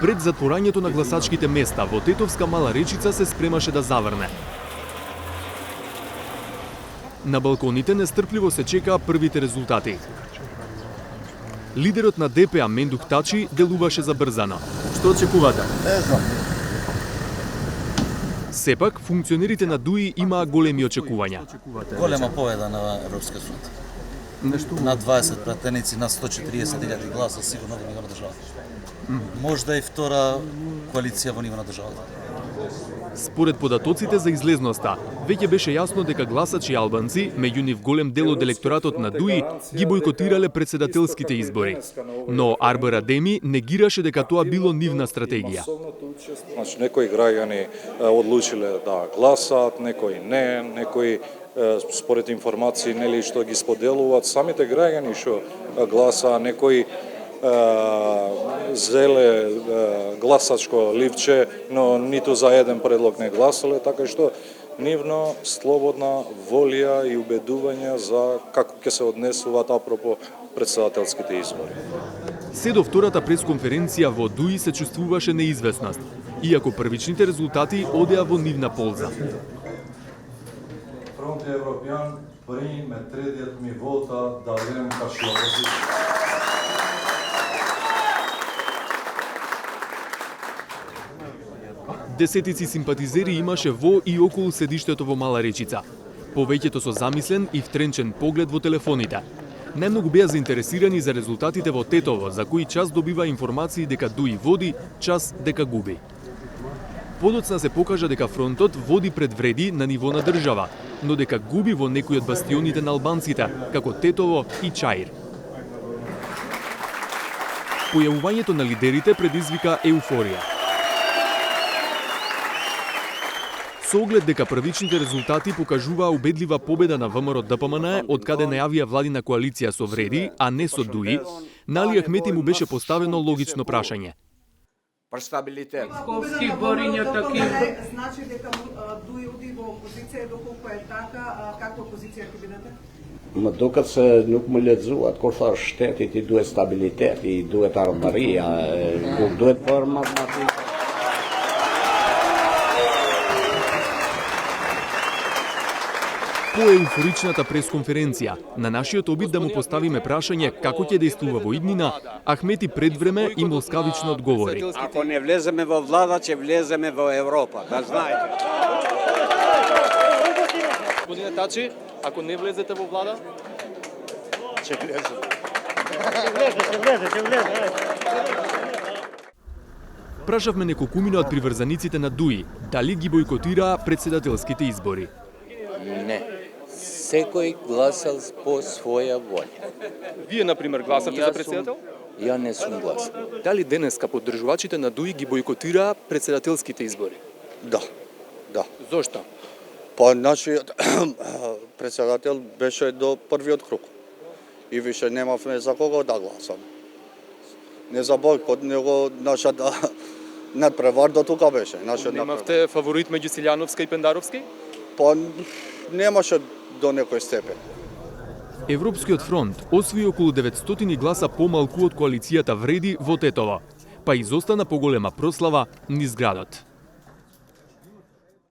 Пред затворањето на гласачките места во Тетовска Мала Речица се спремаше да заврне. На балконите нестрпливо се чекаа првите резултати. Лидерот на ДПА Мендух Тачи делуваше забрзано. Што очекувате? Не знам. Сепак, функционерите на ДУИ имаа големи очекувања. Голема победа на Европска фронт. На 20 пратеници, на 140.000 гласа, сигурно во ниво на државата. Можда и втора коалиција во ниво на државата. Според податоците за излезноста, веќе беше јасно дека гласачи албанци, меѓу нив голем дел од електоратот на ДУИ, ги бойкотирале председателските избори. Но Арбер Адеми негираше дека тоа било нивна стратегија. Значи, некои граѓани одлучиле да гласаат, некои не, некои според информации нели што ги споделуваат самите граѓани што гласаа, некои зеле гласачко ливче, но ниту за еден предлог не гласале, така што нивно слободна волја и убедување за како ќе се однесуваат апропо председателските избори. Се до втората пресконференција во ДУИ се чувствуваше неизвестност, иако првичните резултати одеа во нивна полза. Фронт Европјан приме третиот ми вота да одем каши опозиција. Десетици симпатизери имаше во и околу седиштето во Мала Речица. Повеќето со замислен и втренчен поглед во телефоните. Најмногу беа заинтересирани за резултатите во Тетово, за кои час добива информации дека ДУИ води, час дека губи. Подоцна се покажа дека фронтот води предвреди на ниво на држава, но дека губи во некои од бастионите на албанците, како Тетово и Чаир. Појавувањето на лидерите предизвика еуфорија. Со оглед дека првичните резултати покажуваа убедлива победа на ВМРО ДПМН, од каде најавија владина коалиција со Вреди, а не со ДУИ, на Али Ахмети му беше поставено логично прашање. Стабилитет. Ковски бориња таки. Значи дека ДУИ оди во опозиција, доколку е така, каква опозиција ќе бидете? Më duket se nuk më lexuat kur thash shtetit i duhet stabilitet, i duhet ardhmëria, nuk duhet për matematikë. По еуфоричната пресконференција, на нашиот обид да му поставиме прашање како ќе дејствува во иднина, Ахмети пред време им ласкавично одговори. Ако не влеземе во влада, ќе влеземе во Европа, да знаете. Господине Тачи, ако не влезете во влада, Ќе влеземе. Ќе влезе. прашавме неколкумина од приврзаниците на ДУИ, дали ги бойкотираа председателските избори. Не. Секој гласал по своја волја. Вие, например, гласавте за председател? Ја не сум гласал. Дали денеска поддржувачите на ДУИ ги бойкотираа председателските избори? Да. Зошто? Па нашиот председател беше до првиот круг. И више немавме за кого да гласаме. Не за бойкот, него нашата надпревар до тука беше. Немавте фаворит меѓу Силјановска и Пендаровски? Па немаше до некој степен. Европскиот фронт освои околу 900 гласа помалку од коалицијата Вреди во Тетово, па изостана поголема прослава низ градот.